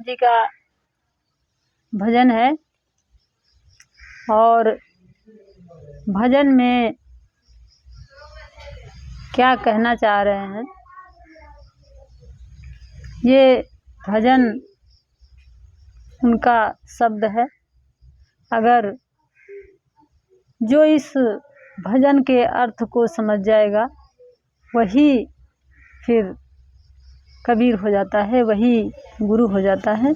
जी का भजन है। और भजन में क्या कहना चाह रहे हैं, ये भजन उनका शब्द है। अगर जो इस भजन के अर्थ को समझ जाएगा वही फिर कबीर हो जाता है, वही गुरु हो जाता है।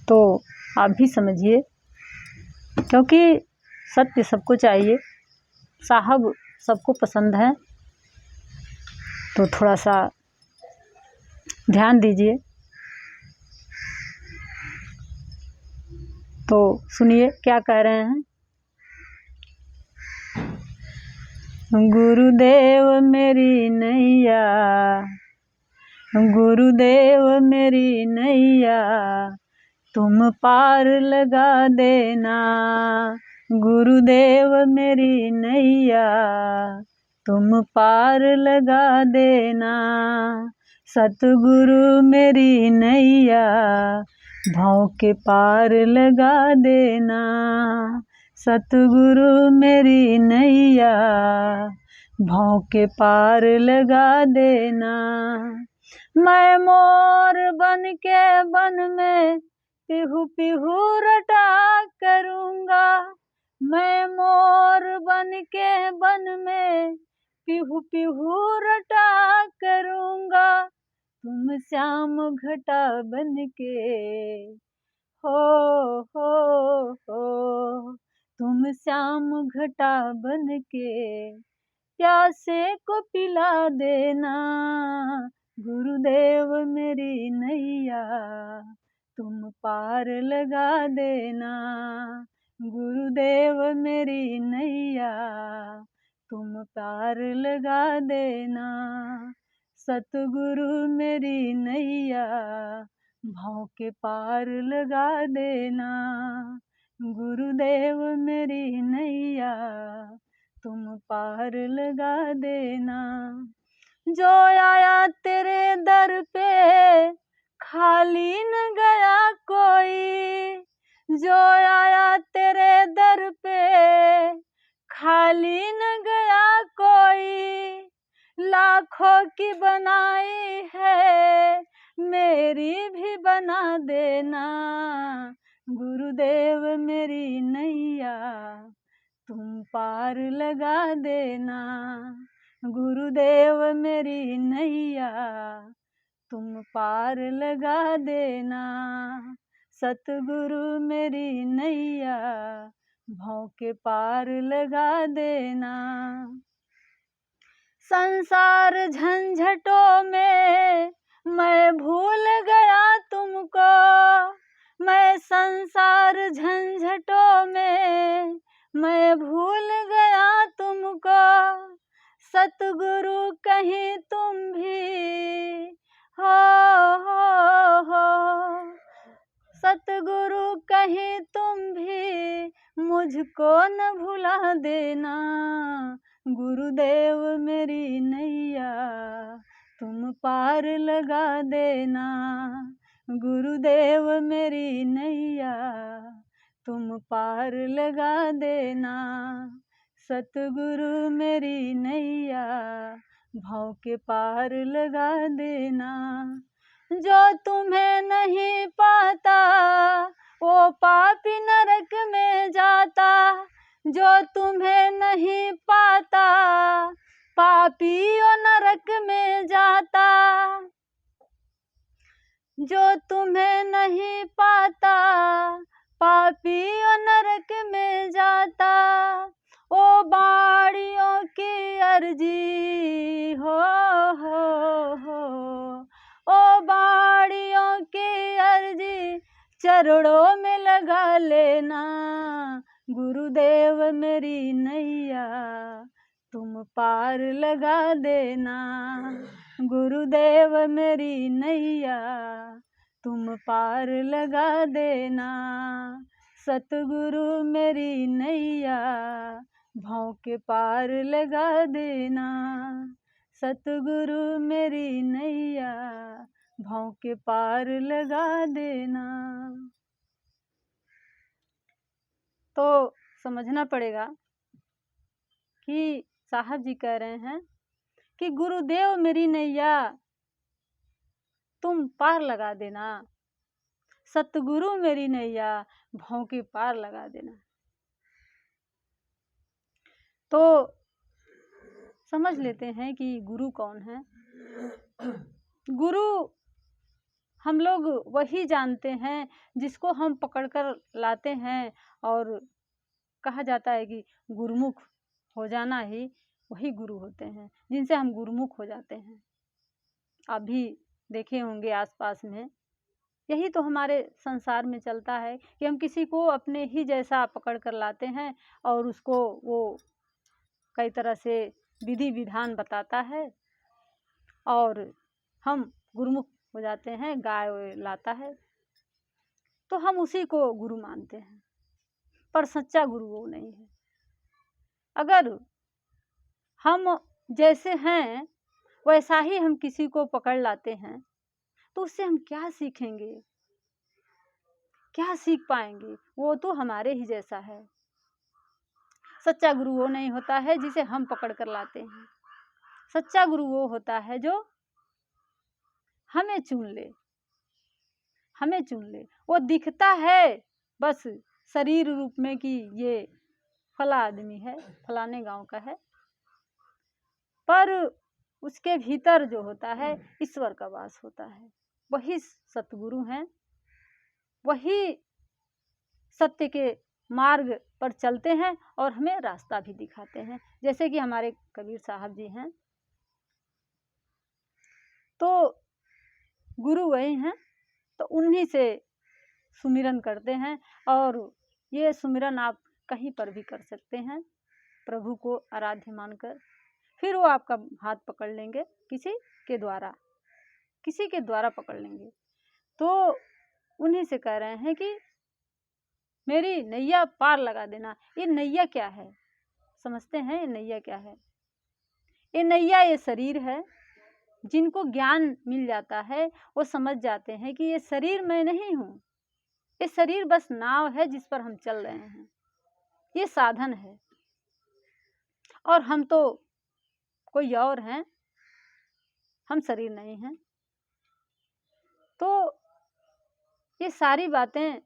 तो आप भी समझिए, क्योंकि सत्य सबको चाहिए, साहब सबको पसंद है। तो थोड़ा सा ध्यान दीजिए। तो सुनिए क्या कह रहे हैं। गुरुदेव मेरी नैया, गुरुदेव मेरी नैया, तुम पार लगा देना। गुरुदेव मेरी नैया, तुम पार लगा देना। सतगुरु मेरी नैया, भाव के पार लगा देना। सतगुरु मेरी नैया, भाव के पार लगा देना। मैं मोर बन के वन में पिहू पिहू रटा करूँगा। मैं मोर बन के वन में पिहू पिहू रटा करूँगा। तुम श्याम घटा बन के हो तुम श्याम घटा बन के प्यासे को पिला देना। गुरुदेव मेरी नैया, तुम पार लगा देना। गुरुदेव मेरी नैया, तुम पार लगा देना। सतगुरु मेरी नैया, भाव के पार लगा देना। गुरुदेव मेरी नैया, तुम पार लगा देना। जो आया तेरे दर पे खाली न गया कोई। जो आया तेरे दर पे खाली न गया कोई। लाखों की बनाई है, मेरी भी बना देना। गुरुदेव मेरी नैया, तुम पार लगा देना। गुरुदेव मेरी नैया, तुम पार लगा देना। सतगुरु मेरी नैया, भाव के पार लगा देना। संसार झंझटों में मैं भूल गया तुमको। मैं संसार झंझटों में मैं भूल गया तुमको। सतगुरु कहीं तुम भी हो सतगुरु कहीं तुम भी मुझको न भुला देना। गुरुदेव मेरी नैया, तुम पार लगा देना। गुरुदेव मेरी नैया, तुम पार लगा देना। सतगुरु मेरी नैया, भाव के पार लगा देना। जो तुम्हें नहीं पाता वो पापी नरक में जाता। जो तुम्हें नहीं पाता पापी वो नरक में जाता। जो तुम्हें नहीं पाता पापी वो नरक में जाता। ओ बाड़ियों की अर्जी हो ओ बाड़ियों की अर्जी चरणों में लगा लेना। गुरुदेव मेरी नैया, तुम पार लगा देना। गुरुदेव मेरी नैया, तुम पार लगा देना। सतगुरु मेरी नैया, भाव के पार लगा देना। सतगुरु मेरी नैया, भाव के पार लगा देना। तो समझना पड़ेगा कि साहब जी कह रहे हैं कि गुरुदेव मेरी नैया तुम पार लगा देना, सतगुरु मेरी नैया भाव के पार लगा देना। तो समझ लेते हैं कि गुरु कौन है। गुरु हम लोग वही जानते हैं जिसको हम पकड़कर लाते हैं, और कहा जाता है कि गुरुमुख हो जाना ही वही गुरु होते हैं, जिनसे हम गुरुमुख हो जाते हैं। आप भी देखे होंगे आसपास में, यही तो हमारे संसार में चलता है कि हम किसी को अपने ही जैसा पकड़ कर लाते हैं और उसको वो कई तरह से विधि विधान बताता है और हम गुरुमुख हो जाते हैं, गाय लाता है तो हम उसी को गुरु मानते हैं, पर सच्चा गुरु वो नहीं है। अगर हम जैसे हैं वैसा ही हम किसी को पकड़ लाते हैं तो उससे हम क्या सीखेंगे, क्या सीख पाएंगे? वो तो हमारे ही जैसा है। सच्चा गुरु वो नहीं होता है जिसे हम पकड़ कर लाते हैं। सच्चा गुरु वो होता है जो हमें चुन ले, हमें चुन ले। वो दिखता है बस शरीर रूप में कि ये फला आदमी है, फलाने गांव का है, पर उसके भीतर जो होता है ईश्वर का वास होता है। वही सतगुरु हैं, वही सत्य के मार्ग पर चलते हैं और हमें रास्ता भी दिखाते हैं। जैसे कि हमारे कबीर साहब जी हैं, तो गुरु वही हैं, तो उन्हीं से सुमिरन करते हैं। और ये सुमिरन आप कहीं पर भी कर सकते हैं, प्रभु को आराध्य मानकर। फिर वो आपका हाथ पकड़ लेंगे, किसी के द्वारा पकड़ लेंगे। तो उन्हीं से कह रहे हैं कि मेरी नैया पार लगा देना। ये नैया क्या है, समझते हैं? ये नैया क्या है? ये नैया ये शरीर है। जिनको ज्ञान मिल जाता है वो समझ जाते हैं कि ये शरीर मैं नहीं हूँ, ये शरीर बस नाव है जिस पर हम चल रहे हैं, ये साधन है और हम तो कोई और हैं, हम शरीर नहीं हैं। तो ये सारी बातें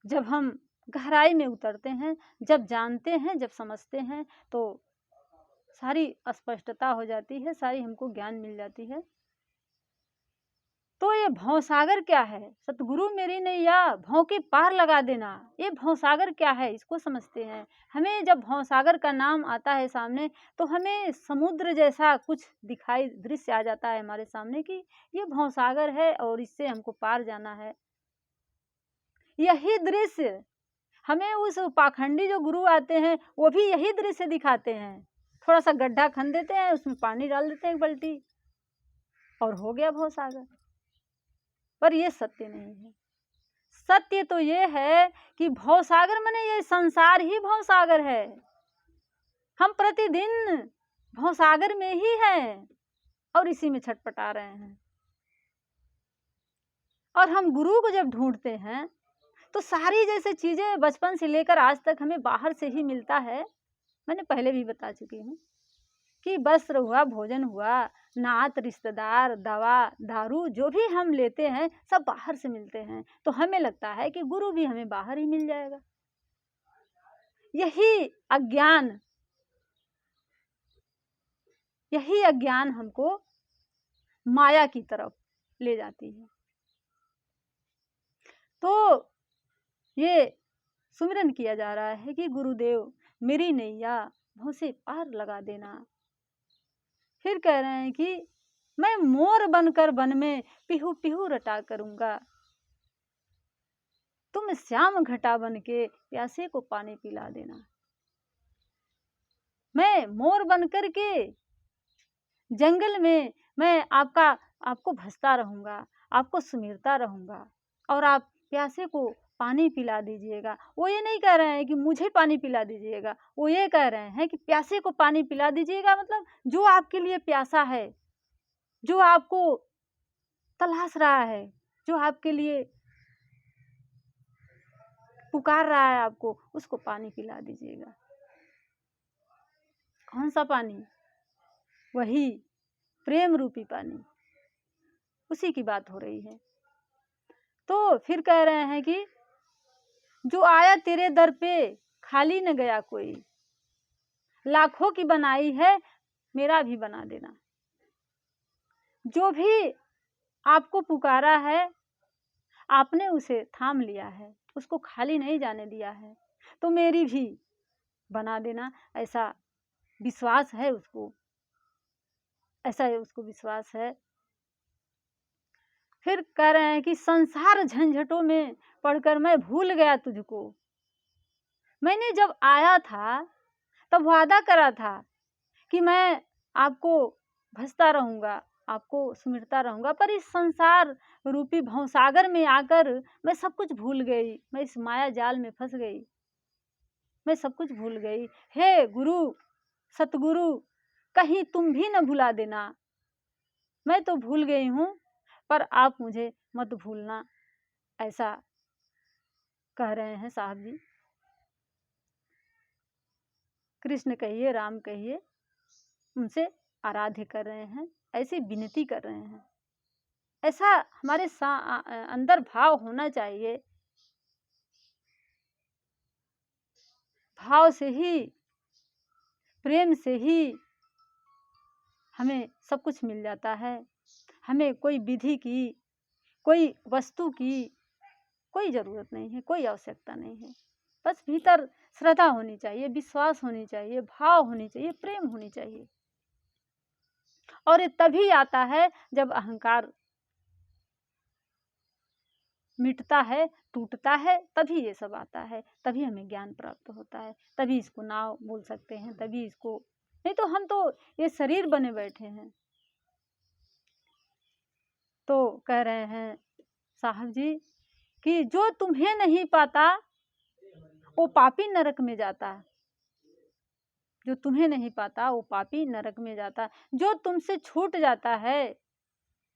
जब हम गहराई में उतरते हैं, जब जानते हैं, जब समझते हैं, तो सारी स्पष्टता हो जाती है, सारी हमको ज्ञान मिल जाती है। तो ये भवसागर क्या है? सतगुरु मेरी नैया भव के पार लगा देना, ये भवसागर क्या है इसको समझते हैं। हमें जब भवसागर का नाम आता है सामने तो हमें समुद्र जैसा कुछ दिखाई, दृश्य आ जाता है हमारे सामने कि ये भवसागर है और इससे हमको पार जाना है। यही दृश्य हमें उस पाखंडी जो गुरु आते हैं वो भी यही दृश्य दिखाते हैं। थोड़ा सा गड्ढा खन देते हैं, उसमें पानी डाल देते हैं एक बाल्टी और हो गया भवसागर। पर ये सत्य नहीं है। सत्य तो ये है कि भवसागर माने ये संसार ही भवसागर है। हम प्रतिदिन भवसागर में ही हैं और इसी में छटपटा रहे हैं। और हम गुरु को जब ढूंढते हैं तो सारी जैसे चीजें बचपन से लेकर आज तक हमें बाहर से ही मिलता है। मैंने पहले भी बता चुकी हूँ कि वस्त्र हुआ, भोजन हुआ, नात, रिश्तेदार, दवा, दारू जो भी हम लेते हैं सब बाहर से मिलते हैं। तो हमें लगता है कि गुरु भी हमें बाहर ही मिल जाएगा। यही अज्ञान हमको माया की तरफ ले जाती है। तो ये सुमिरन किया जा रहा है कि गुरुदेव मेरी नैया भव से पार लगा देना। फिर कह रहे हैं कि मैं मोर बनकर वन में पिहू पिहू रटा करूंगा, तुम श्याम घटा बन के प्यासे को पानी पिला देना। मैं मोर बनकर के जंगल में मैं आपको भसता रहूंगा, आपको सुमिरता रहूंगा और आप प्यासे को पानी पिला दीजिएगा। वो ये नहीं कह रहे हैं कि मुझे पानी पिला दीजिएगा, वो ये कह रहे हैं कि प्यासे को पानी पिला दीजिएगा। मतलब जो आपके लिए प्यासा है, जो आपको तलाश रहा है, जो आपके लिए पुकार रहा है आपको, उसको पानी पिला दीजिएगा। कौन सा पानी? वही प्रेम रूपी पानी, उसी की बात हो रही है। तो फिर कह रहे हैं कि जो आया तेरे दर पे खाली न गया कोई, लाखों की बनाई है मेरा भी बना देना। जो भी आपको पुकारा है, आपने उसे थाम लिया है, उसको खाली नहीं जाने दिया है, तो मेरी भी बना देना। ऐसा विश्वास है उसको, ऐसा उसको विश्वास है। फिर कह रहे हैं कि संसार झंझटों में पढ़कर मैं भूल गया तुझको। मैंने जब आया था तब वादा करा था कि मैं आपको भजता रहूंगा, आपको सुमिरता रहूंगा, पर इस संसार रूपी भवसागर में आकर मैं सब कुछ भूल गई, मैं इस माया जाल में फंस गई, मैं सब कुछ भूल गई। हे गुरु, सतगुरु, कहीं तुम भी न भुला देना। मैं तो भूल गई हूँ, पर आप मुझे मत भूलना। ऐसा कह रहे हैं साहब जी। कृष्ण कहिए, राम कहिए, उनसे आराध्य कर रहे हैं, ऐसी विनती कर रहे हैं। ऐसा हमारे अंदर भाव होना चाहिए। भाव से ही, प्रेम से ही हमें सब कुछ मिल जाता है। हमें कोई विधि की, कोई वस्तु की कोई ज़रूरत नहीं है, कोई आवश्यकता नहीं है। बस भीतर श्रद्धा होनी चाहिए, विश्वास होनी चाहिए, भाव होनी चाहिए, प्रेम होनी चाहिए। और ये तभी आता है जब अहंकार मिटता है, टूटता है, तभी ये सब आता है, तभी हमें ज्ञान प्राप्त होता है, तभी इसको नाव बोल सकते हैं, तभी इसको, नहीं तो हम तो ये शरीर बने बैठे हैं। तो कह रहे हैं साहब जी कि जो तुम्हें नहीं पाता वो पापी नरक में जाता है। जो तुम्हें नहीं पाता वो पापी नरक में जाता है। जो तुमसे छूट जाता है,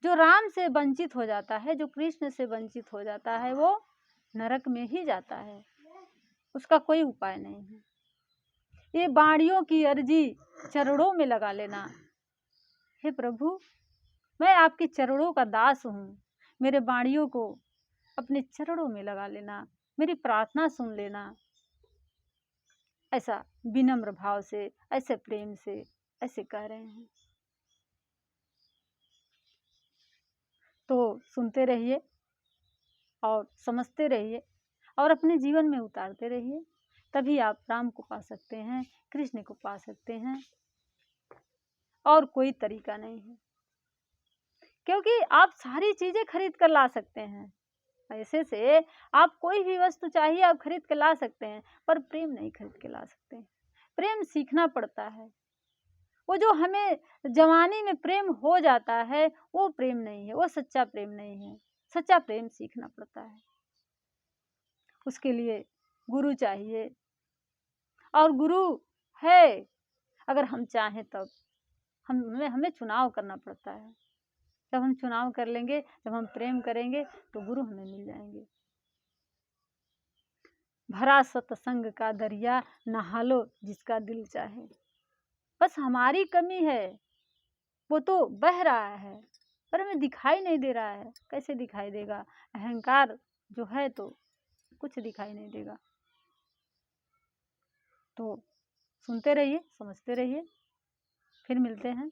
जो राम से वंचित हो जाता है, जो कृष्ण से वंचित हो जाता है, वो नरक में ही जाता है, उसका कोई उपाय नहीं है। ये बाणियों की अर्जी चरणों में लगा लेना। हे प्रभु, मैं आपके चरणों का दास हूँ, मेरे बाणियों को अपने चरणों में लगा लेना, मेरी प्रार्थना सुन लेना। ऐसा विनम्र भाव से, ऐसे प्रेम से, ऐसे कह रहे हैं। तो सुनते रहिए और समझते रहिए और अपने जीवन में उतारते रहिए, तभी आप राम को पा सकते हैं, कृष्ण को पा सकते हैं। और कोई तरीका नहीं है, क्योंकि आप सारी चीजें खरीद कर ला सकते हैं। पैसे से आप कोई भी वस्तु चाहिए आप खरीद के ला सकते हैं, पर प्रेम नहीं खरीद के ला सकते। प्रेम सीखना पड़ता है। वो जो हमें जवानी में प्रेम हो जाता है, वो प्रेम नहीं है, वो सच्चा प्रेम नहीं है। सच्चा प्रेम सीखना पड़ता है, उसके लिए गुरु चाहिए। और गुरु है अगर हम चाहें तब। हमें चुनाव करना पड़ता है। जब हम चुनाव कर लेंगे, जब हम प्रेम करेंगे, तो गुरु हमें मिल जाएंगे। भरा सत्संग का दरिया, नहा लो जिसका दिल चाहे। बस हमारी कमी है, वो तो बह रहा है पर हमें दिखाई नहीं दे रहा है। कैसे दिखाई देगा? अहंकार जो है तो कुछ दिखाई नहीं देगा। तो सुनते रहिए, समझते रहिए, फिर मिलते हैं।